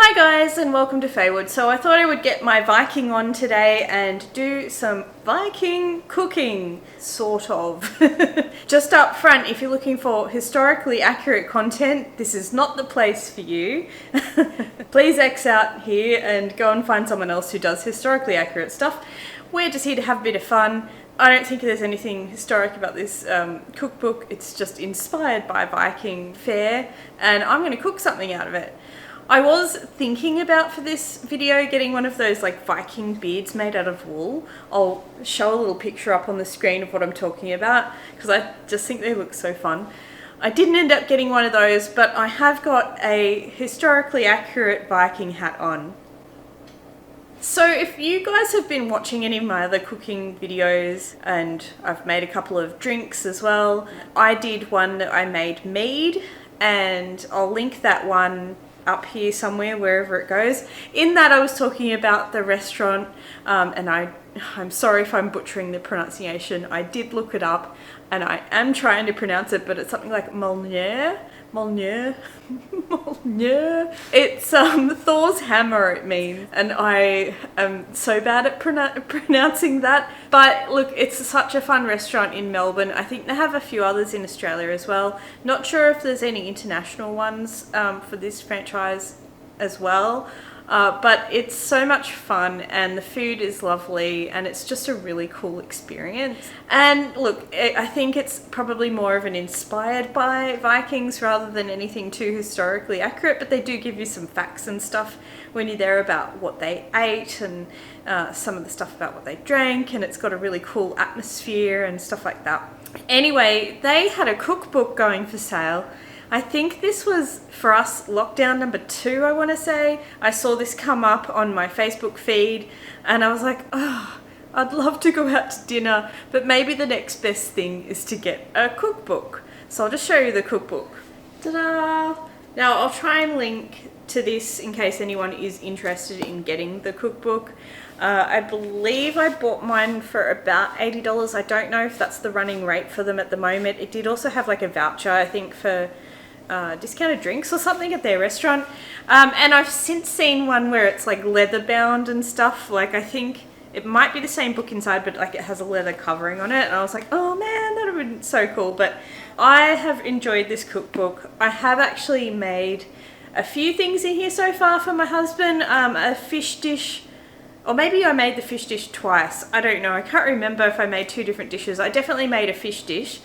Hi guys and welcome to Faewood. So I thought I would get my Viking on today and do some Viking cooking, sort of. Just up front, if you're looking for historically accurate content, this is not the place for you. Please X out here and go and find someone else who does historically accurate stuff. We're just here to have a bit of fun. I don't think there's anything historic about this cookbook. It's just inspired by Viking fare and I'm going to cook something out of it. I was thinking about, for this video, getting one of those like Viking beards made out of wool. I'll show a little picture up on the screen of what I'm talking about because I just think they look so fun. I didn't end up getting one of those, but I have got a historically accurate Viking hat on. So if you guys have been watching any of my other cooking videos, and I've made a couple of drinks as well, I did one that I made mead, and I'll link that one up here somewhere, wherever it goes. In that I was talking about the restaurant, and I'm sorry if I'm butchering the pronunciation. I did look it up and I am trying to pronounce it, but it's something like Mjolner. It's Thor's hammer, it means, and I am so bad at pronouncing that. But look, it's such a fun restaurant in Melbourne. I think they have a few others in Australia as well. Not sure if there's any international ones for this franchise as well. But it's so much fun and the food is lovely and it's just a really cool experience. And look, I think it's probably more of an inspired by Vikings rather than anything too historically accurate, but they do give you some facts and stuff when you're there about what they ate and some of the stuff about what they drank, and it's got a really cool atmosphere and stuff like that. Anyway, they had a cookbook going for sale. I think this was, for us, lockdown number 2, I want to say. I saw this come up on my Facebook feed and I was like, oh, I'd love to go out to dinner, but maybe the next best thing is to get a cookbook. So I'll just show you the cookbook. Ta-da! Now I'll try and link to this in case anyone is interested in getting the cookbook. I believe I bought mine for about $80. I don't know if that's the running rate for them at the moment. It did also have like a voucher, I think, for discounted drinks or something at their restaurant, and I've since seen one where it's like leather bound and stuff. Like, I think it might be the same book inside, but like it has a leather covering on it, and I was like, oh man, that would have been so cool. But I have enjoyed this cookbook. I have actually made a few things in here so far for my husband. A fish dish, or maybe I made the fish dish twice, I don't know, I can't remember if I made 2 different dishes. I definitely made a fish dish.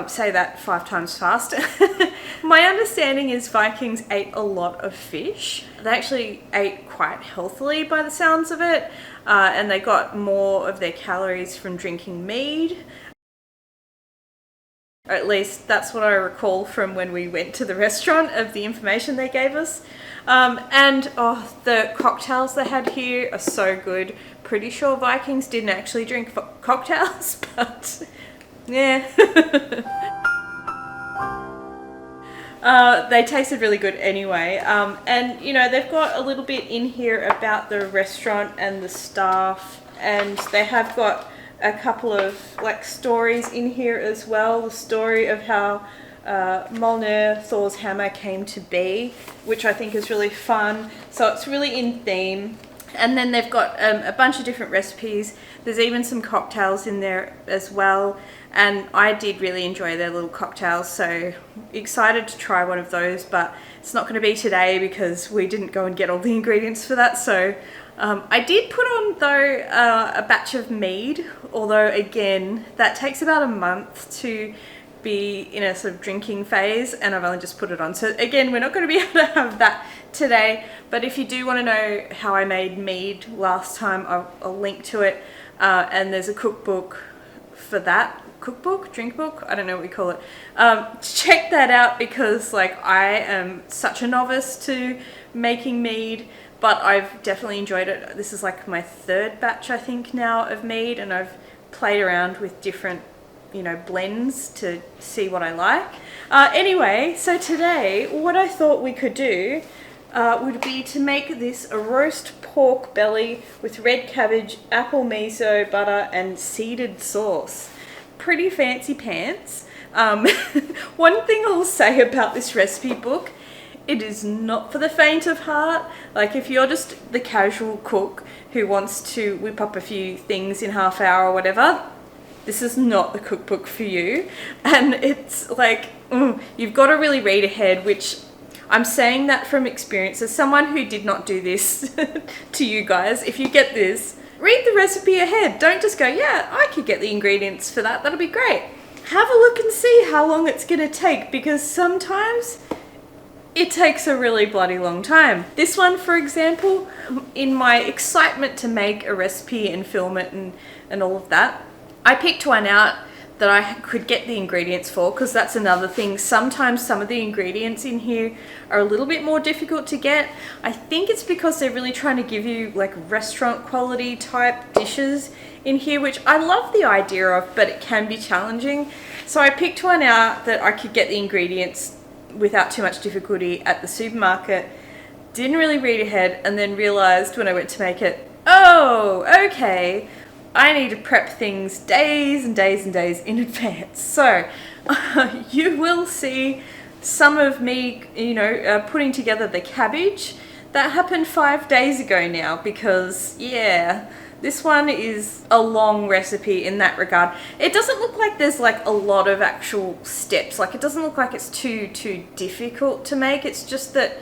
Say that 5 times fast. My understanding is Vikings ate a lot of fish. They actually ate quite healthily by the sounds of it, and they got more of their calories from drinking mead. Or at least that's what I recall from when we went to the restaurant, of the information they gave us. And the cocktails they had here are so good. Pretty sure Vikings didn't actually drink cocktails, but yeah. They tasted really good anyway. And you know, they've got a little bit in here about the restaurant and the staff, and they have got a couple of like stories in here as well. The story of how Mjolner, Thor's hammer, came to be, which I think is really fun. So it's really in theme. And then they've got a bunch of different recipes. There's even some cocktails in there as well. And I did really enjoy their little cocktails, so excited to try one of those, but it's not going to be today because we didn't go and get all the ingredients for that. So I did put on, though, a batch of mead, although again, that takes about a month to be in a sort of drinking phase, and I've only just put it on. So again, we're not going to be able to have that today, but if you do want to know how I made mead last time, I'll link to it, and there's a cookbook for that. Cookbook, drink book, I don't know what we call it. Check that out, because like I am such a novice to making mead, but I've definitely enjoyed it. This is like my 3rd batch, I think, now of mead, and I've played around with different, you know, blends to see what I like. Anyway, so today what I thought we could do would be to make this a roast pork belly with red cabbage, apple miso, butter and seeded sauce. Pretty fancy pants. One thing I'll say about this recipe book It is not for the faint of heart. Like, if you're just the casual cook who wants to whip up a few things in half hour or whatever, this is not the cookbook for you. And it's like, you've got to really read ahead, which I'm saying that from experience as someone who did not do this to you guys. If you get this, read the recipe ahead. Don't just go, yeah, I could get the ingredients for that. That'll be great. Have a look and see how long it's going to take, because sometimes it takes a really bloody long time. This one, for example, in my excitement to make a recipe and film it and all of that, I picked one out that I could get the ingredients for, because that's another thing. Sometimes some of the ingredients in here are a little bit more difficult to get. I think it's because they're really trying to give you like restaurant quality type dishes in here, which I love the idea of, but it can be challenging. So I picked one out that I could get the ingredients without too much difficulty at the supermarket. Didn't really read ahead, and then realized when I went to make it, oh, okay, I need to prep things days and days and days in advance. So you will see some of me, putting together the cabbage. That happened 5 days ago now, because yeah, this one is a long recipe in that regard. It doesn't look like there's like a lot of actual steps. Like, it doesn't look like it's too difficult to make. It's just that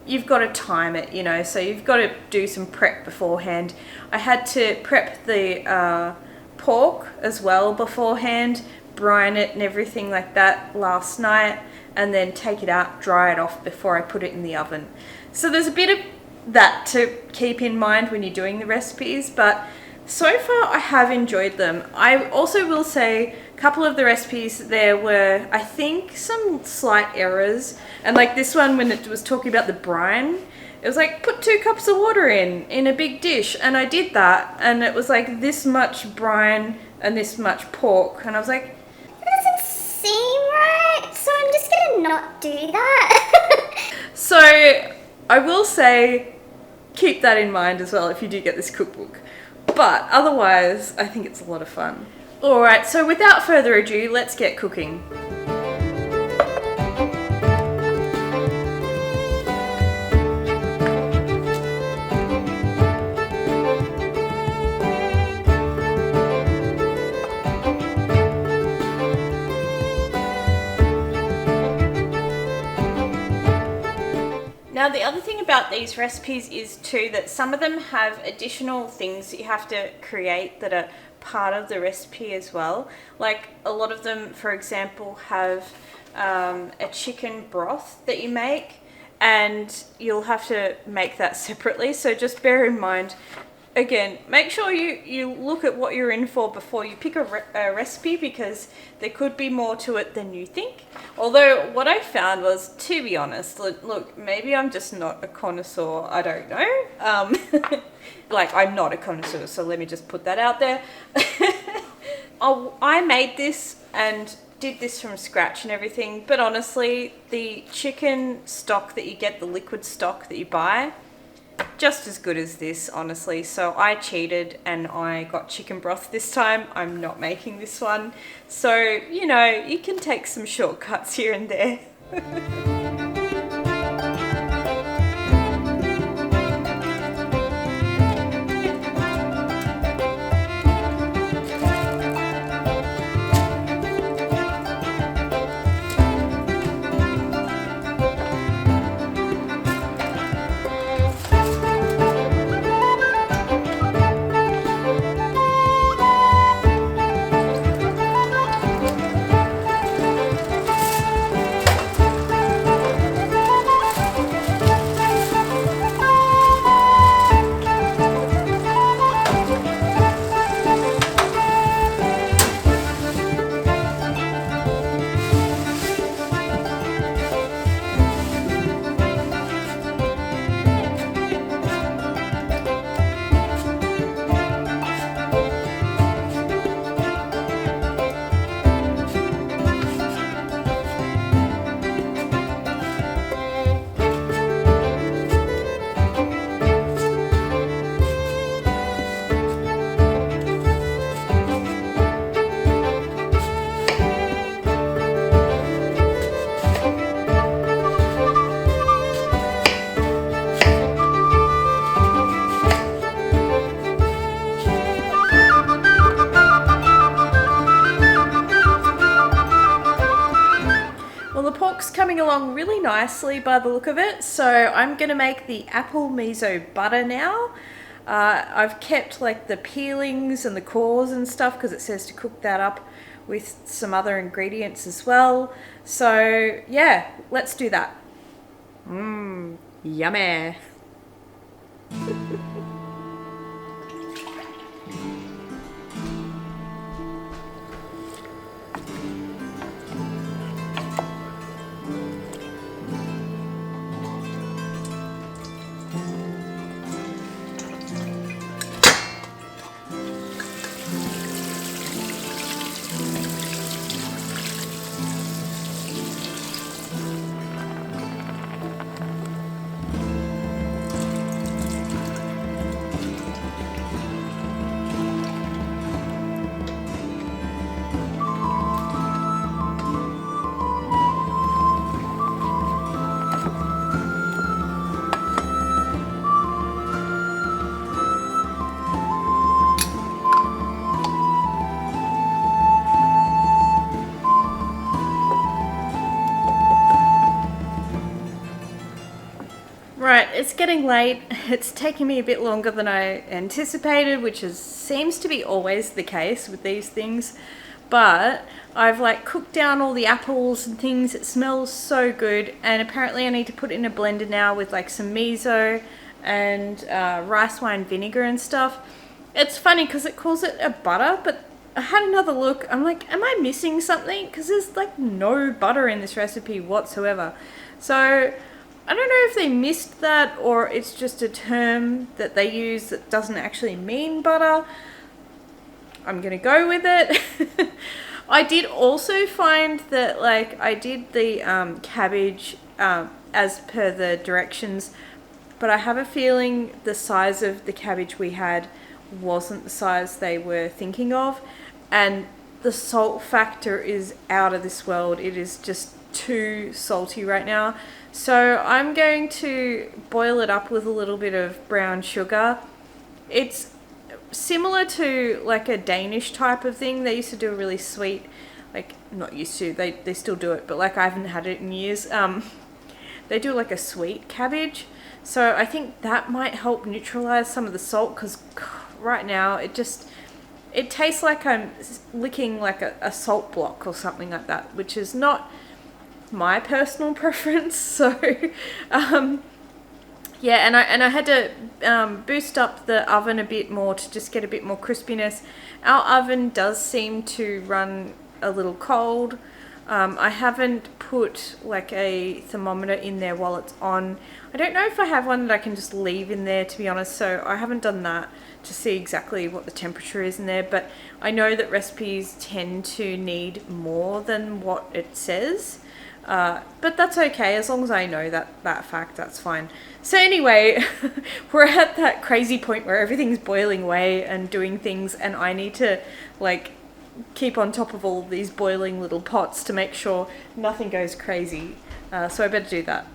you've got to time it, so you've got to do some prep beforehand. I had to prep the pork as well beforehand, brine it and everything like that last night, and then take it out, dry it off before I put it in the oven. So there's a bit of that to keep in mind when you're doing the recipes, but so far I have enjoyed them. I also will say a couple of the recipes, there were, I think, some slight errors. And like this one, when it was talking about the brine, it was like, put 2 cups of water in a big dish. And I did that, and it was like this much brine and this much pork. And I was like, that doesn't seem right, so I'm just gonna not do that. So I will say, keep that in mind as well if you do get this cookbook. But otherwise, I think it's a lot of fun. Alright, so without further ado, let's get cooking. Now, the other thing about these recipes is too that some of them have additional things that you have to create that are part of the recipe as well. Like, a lot of them, for example, have a chicken broth that you make, and you'll have to make that separately. So just bear in mind, again, make sure you look at what you're in for before you pick a recipe, because there could be more to it than you think. Although what I found was, to be honest, look, maybe I'm just not a connoisseur, I don't know. Like, I'm not a connoisseur, so let me just put that out there. I made this and did this from scratch and everything, but honestly, the chicken stock that you get, the liquid stock that you buy, just as good as this, honestly. So I cheated and I got chicken broth this time. I'm not making this one. So, you can take some shortcuts here and there. cookbook's coming along really nicely by the look of it. So I'm going to make the apple miso butter now. I've kept like the peelings and the cores and stuff because it says to cook that up with some other ingredients as well. So yeah, let's do that. Yummy. Right, it's getting late. It's taking me a bit longer than I anticipated, which seems to be always the case with these things. But I've like cooked down all the apples and things. It smells so good, and apparently I need to put it in a blender now with like some miso and rice wine vinegar and stuff. It's funny because it calls it a butter, but I had another look. I'm like, am I missing something? Because there's like no butter in this recipe whatsoever. So I don't know if they missed that or it's just a term that they use that doesn't actually mean butter. I'm going to go with it. I did also find that like I did the cabbage as per the directions, but I have a feeling the size of the cabbage we had wasn't the size they were thinking of, and the salt factor is out of this world. It is just too salty right now. So I'm going to boil it up with a little bit of brown sugar. It's similar to like a Danish type of thing. They used to do a really sweet, like not used to, they still do it, but like I haven't had it in years. They do like a sweet cabbage. So I think that might help neutralize some of the salt, because right now it tastes like I'm licking like a salt block or something like that, which is not my personal preference. So yeah, and I had to boost up the oven a bit more to just get a bit more crispiness. Our oven does seem to run a little cold. I haven't put like a thermometer in there while it's on. I don't know if I have one that I can just leave in there, to be honest, so I haven't done that to see exactly what the temperature is in there, but I know that recipes tend to need more than what it says. But that's okay, as long as I know that fact, that's fine. So anyway, we're at that crazy point where everything's boiling away and doing things, and I need to like keep on top of all these boiling little pots to make sure nothing goes crazy. So I better do that.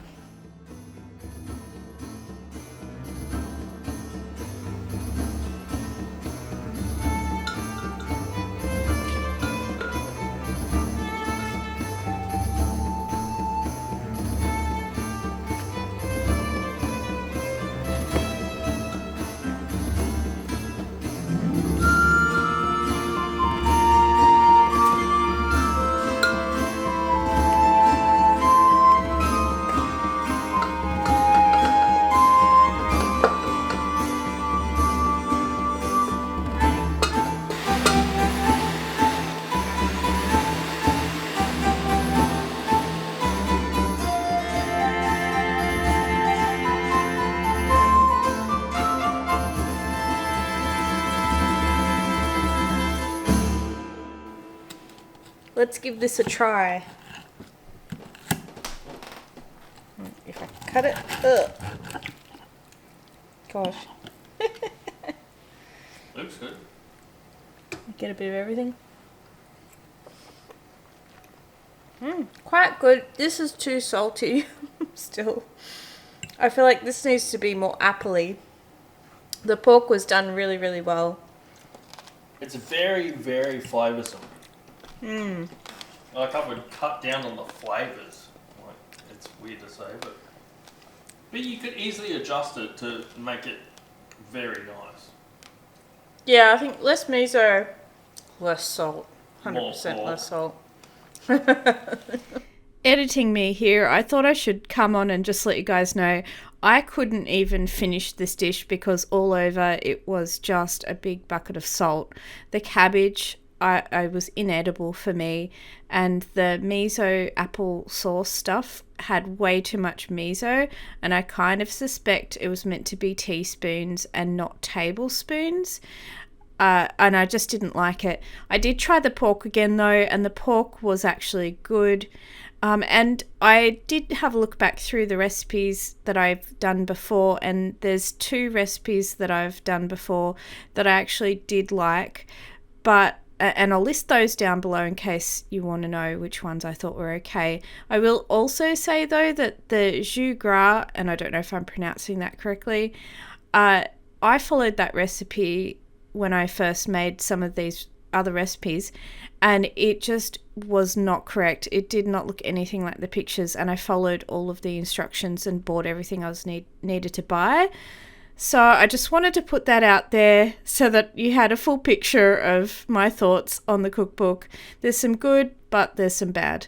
Let's give this a try. If I cut it, gosh. Looks good. Get a bit of everything. Quite good. This is too salty still. I feel like this needs to be more appley. The pork was done really, really well. It's very, very flavoursome. Like I would cut down on the flavours weird to say, but you could easily adjust it to make it very nice. Yeah, I think less miso, less salt. 100% More. less salt. Editing me here, I thought I should come on and just let you guys know I couldn't even finish this dish because all over it was just a big bucket of salt. The cabbage I was inedible for me, and the miso apple sauce stuff had way too much miso, and I kind of suspect it was meant to be teaspoons and not tablespoons. And I just didn't like it. I did try the pork again though, and the pork was actually good. And I did have a look back through the recipes that I've done before, and there's 2 recipes that I've done before that I actually did like, and I'll list those down below in case you want to know which ones I thought were okay. I will also say though that the jus gras, and I don't know if I'm pronouncing that correctly, I followed that recipe when I first made some of these other recipes, and it just was not correct. It did not look anything like the pictures, and I followed all of the instructions and bought everything I was needed to buy. So I just wanted to put that out there so that you had a full picture of my thoughts on the cookbook. There's some good, but there's some bad.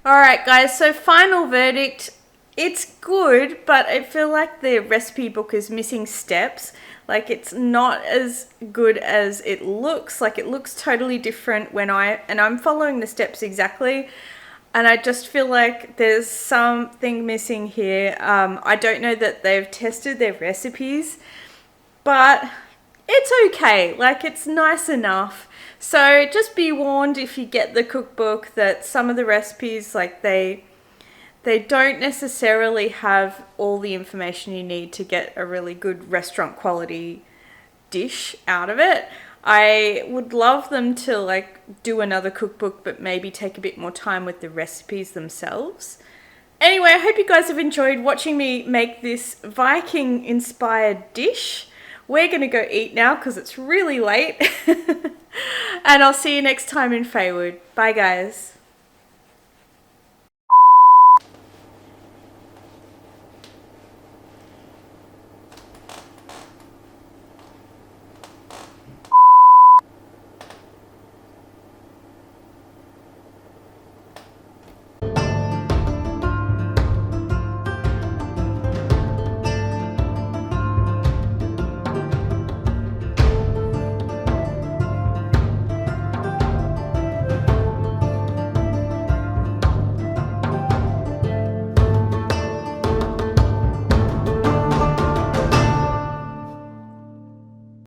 Alright guys, so final verdict. It's good, but I feel like the recipe book is missing steps. Like, it's not as good as it looks. Like, it looks totally different and I'm following the steps exactly. And I just feel like there's something missing here. I don't know that they've tested their recipes, but it's okay. Like, it's nice enough. So just be warned if you get the cookbook that some of the recipes, like, they don't necessarily have all the information you need to get a really good restaurant quality dish out of it. I would love them to like do another cookbook, but maybe take a bit more time with the recipes themselves. Anyway, I hope you guys have enjoyed watching me make this Viking inspired dish. We're going to go eat now because it's really late. And I'll see you next time in Faewood. Bye guys.